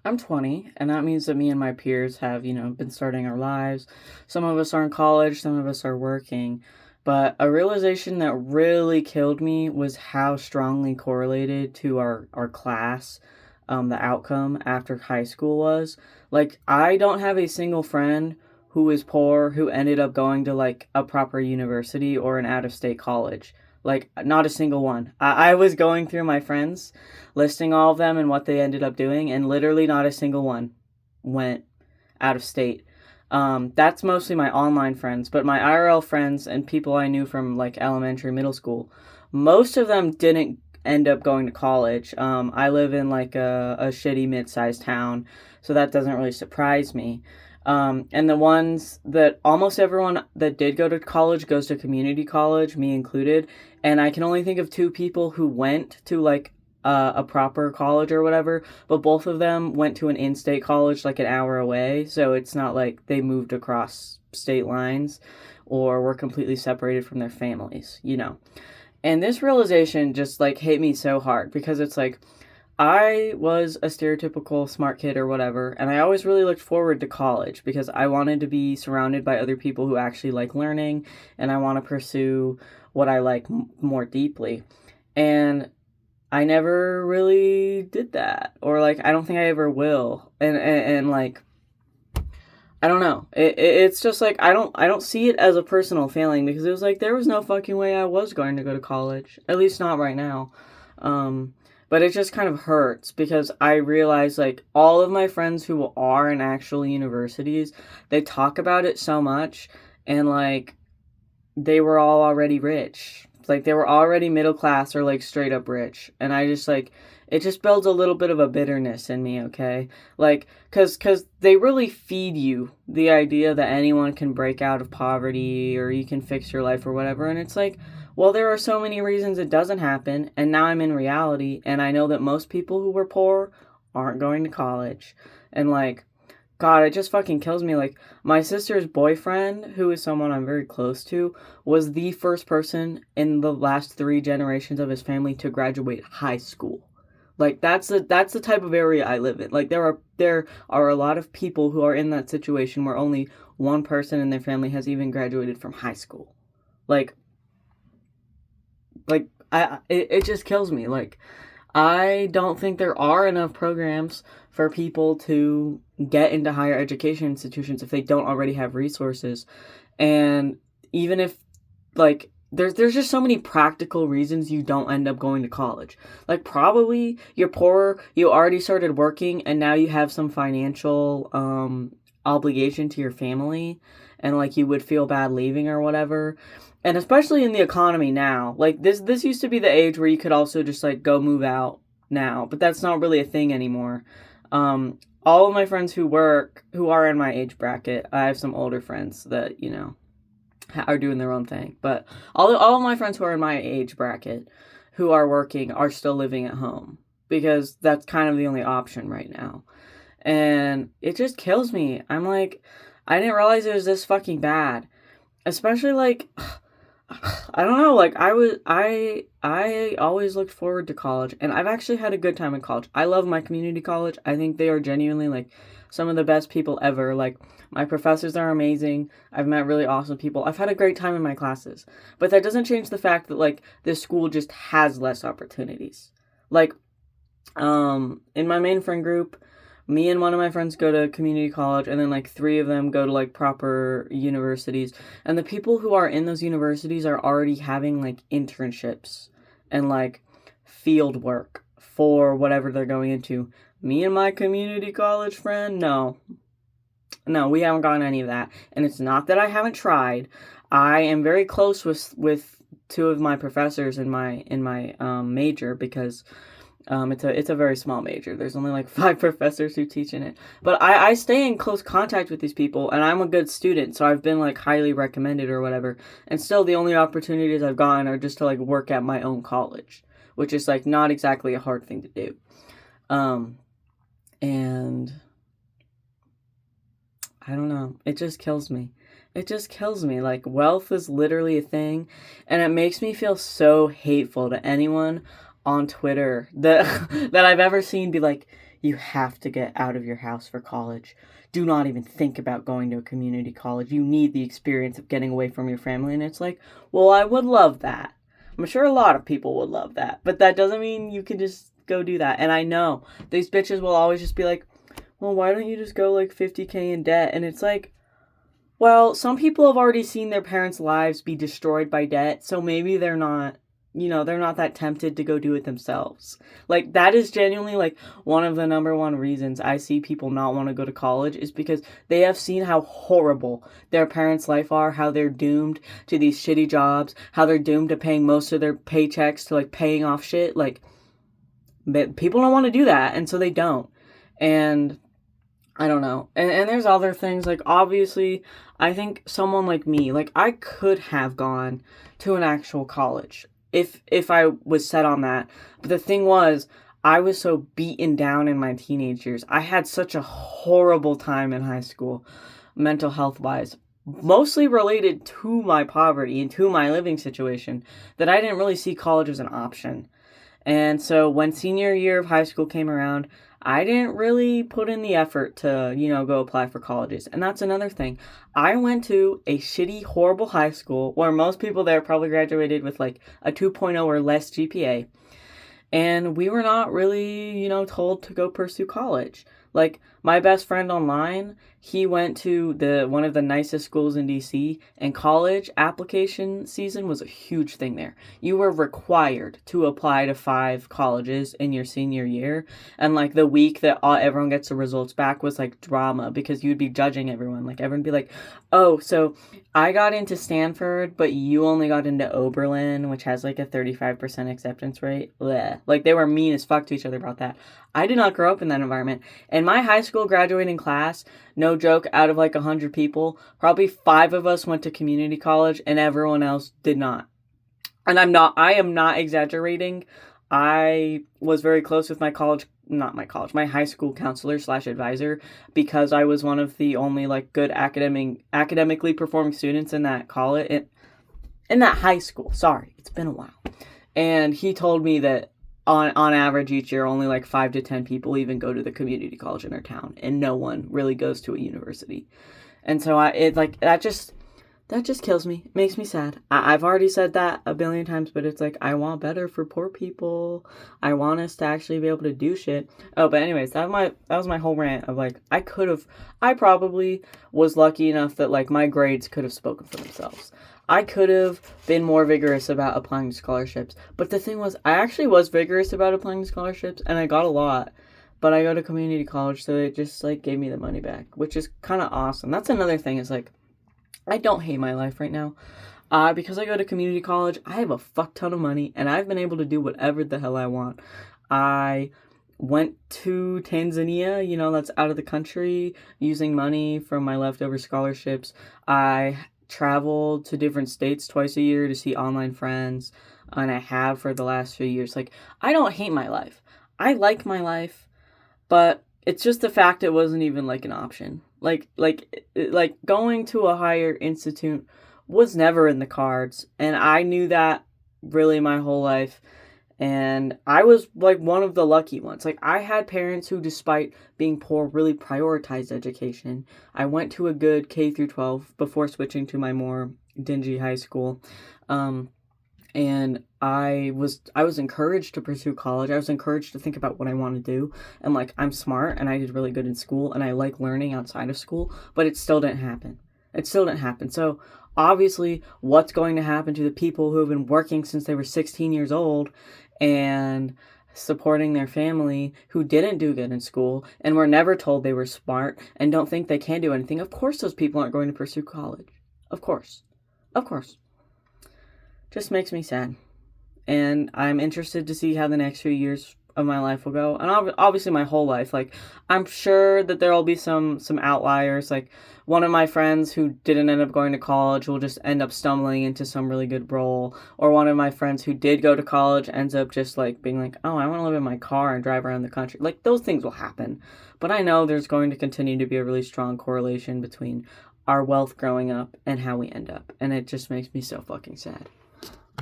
I'm 20, and that means that me and my peers have, been starting our lives. Some of us are in college, some of us are working. But a realization that really killed me was how strongly correlated to our class, the outcome after high school was. Like, I don't have a single friend who is poor who ended up going to, like, a proper university or an out of state college. Like, not a single one. I was going through my friends, listing all of them and what they ended up doing, and literally not a single one went out of state. That's mostly my online friends, but my IRL friends and people I knew from like elementary, middle school, most of them didn't end up going to college. I live in like a shitty mid-sized town, so that doesn't really surprise me. And the ones that almost everyone that did go to college goes to community college, me included. And I can only think of two people who went to like a proper college or whatever, but both of them went to an in-state college like an hour away, so it's not like they moved across state lines or were completely separated from their families. And this realization just like hit me so hard because it's like I was a stereotypical smart kid or whatever, and I always really looked forward to college because I wanted to be surrounded by other people who actually like learning and I want to pursue what I like more deeply. And I never really did that, or like I don't think I ever will. And like I don't know. It's just like I don't see it as a personal failing because it was like there was no fucking way I was going to go to college. At least not right now. Um but it just kind of hurts because I realize like all of my friends who are in actual universities, they talk about it so much and like they were all already rich. Like they were already middle class or like straight up rich. And I just like it just builds a little bit of a bitterness in me, okay? Like cuz they really feed you the idea that anyone can break out of poverty or you can fix your life or whatever, and it's like, well, there are so many reasons it doesn't happen, and now I'm in reality and I know that most people who were poor aren't going to college. And like God, it just fucking kills me. Like, my sister's boyfriend, who is someone I'm very close to, was the first person in the last three generations of his family to graduate high school. Like, that's the type of area I live in. Like, there are a lot of people who are in that situation where only one person in their family has even graduated from high school. Like, it just kills me. Like, I don't think there are enough programs for people to get into higher education institutions if they don't already have resources. And even if like there's just so many practical reasons you don't end up going to college. Like probably you're poor, you already started working and now you have some financial obligation to your family and like you would feel bad leaving or whatever. And especially in the economy now, like this used to be the age where you could also just like go move out now, but that's not really a thing anymore. All of my friends who work, who are in my age bracket, I have some older friends that are doing their own thing, but all of my friends who are in my age bracket, who are working, are still living at home because that's kind of the only option right now, and it just kills me. I'm like, I didn't realize it was this fucking bad, especially like I don't know, like I always looked forward to college and I've actually had a good time in college. I love my community college. I think they are genuinely like some of the best people ever. Like my professors are amazing. I've met really awesome people. I've had a great time in my classes. But that doesn't change the fact that like this school just has less opportunities. Like in my main friend group, me and one of my friends go to community college and then like three of them go to like proper universities, and the people who are in those universities are already having like internships and like field work for whatever they're going into. Me and my community college friend, no, we haven't gotten any of that, and it's not that I haven't tried. I am very close with two of my professors in my major because it's a very small major. There's only like five professors who teach in it. But I stay in close contact with these people, and I'm a good student, so I've been like highly recommended or whatever. And still, the only opportunities I've gotten are just to like work at my own college, which is like not exactly a hard thing to do. Um, and I don't know. It just kills me. It just kills me. Like, wealth is literally a thing, and it makes me feel so hateful to anyone on Twitter that that I've ever seen be like, you have to get out of your house for college. Do not even think about going to a community college. You need the experience of getting away from your family. And it's like, well, I would love that. I'm sure a lot of people would love that. But that doesn't mean you can just go do that. And I know these bitches will always just be like, well, why don't you just go like 50K in debt? And it's like, well, some people have already seen their parents' lives be destroyed by debt, so maybe they're not, they're not that tempted to go do it themselves. Like, that is genuinely, like, one of the number one reasons I see people not want to go to college is because they have seen how horrible their parents' life are, how they're doomed to these shitty jobs, how they're doomed to paying most of their paychecks to, like, paying off shit. Like, people don't want to do that, and so they don't. And I don't know. And there's other things, like, obviously, I think someone like me, like, I could have gone to an actual college if I was set on that. But the thing was, I was so beaten down in my teenage years. I had such a horrible time in high school, mental health wise, mostly related to my poverty and to my living situation, that I didn't really see college as an option. And so when senior year of high school came around, I didn't really put in the effort to, go apply for colleges. And that's another thing. I went to a shitty, horrible high school where most people there probably graduated with like a 2.0 or less GPA. And we were not really, told to go pursue college. Like, my best friend online, he went to one of the nicest schools in DC, and college application season was a huge thing there. You were required to apply to 5 colleges in your senior year, and like the week that everyone gets the results back was like drama, because you'd be judging everyone. Like, everyone would be like, oh, so I got into Stanford, but you only got into Oberlin, which has like a 35% acceptance rate. Blech. Like, they were mean as fuck to each other about that. I did not grow up in that environment. In my high school graduating class, no joke, out of like 100 people, probably 5 of us went to community college and everyone else did not. And I am not exaggerating. I was very close with my high school counselor / advisor, because I was one of the only like good academically performing students in that college, in that high school. Sorry, it's been a while. And he told me that on average each year, only like 5 to 10 people even go to the community college in their town, and no one really goes to a university. And so that just kills me. It makes me sad. I've already said that a billion times, but it's like, I want better for poor people. I want us to actually be able to do shit. Oh, but anyways, that was my whole rant of like, I probably was lucky enough that like my grades could have spoken for themselves. I could have been more vigorous about applying to scholarships. But the thing was, I actually was vigorous about applying to scholarships, and I got a lot. But I go to community college, so it just, like, gave me the money back, which is kind of awesome. That's another thing, is, like, I don't hate my life right now. Because I go to community college, I have a fuck ton of money, and I've been able to do whatever the hell I want. I went to Tanzania, that's out of the country, using money from my leftover scholarships. I traveled to different states twice a year to see online friends, and I have for the last few years. Like, I don't hate my life. I like my life, but it's just the fact it wasn't even like an option. Like going to a higher institute was never in the cards, and I knew that really my whole life. And I was like one of the lucky ones. Like, I had parents who, despite being poor, really prioritized education. I went to a good K through 12 before switching to my more dingy high school. And I was encouraged to pursue college. I was encouraged to think about what I want to do. And like, I'm smart and I did really good in school and I like learning outside of school, but it still didn't happen. So obviously, what's going to happen to the people who have been working since they were 16 years old and supporting their family, who didn't do good in school and were never told they were smart and don't think they can do anything? Of course those people aren't going to pursue college. Of course. Just makes me sad. And I'm interested to see how the next few years of my life will go. And obviously my whole life. Like, I'm sure that there will be some outliers. Like, one of my friends who didn't end up going to college will just end up stumbling into some really good role. Or one of my friends who did go to college ends up just like being like, oh, I want to live in my car and drive around the country. Like, those things will happen. But I know there's going to continue to be a really strong correlation between our wealth growing up and how we end up. And it just makes me so fucking sad.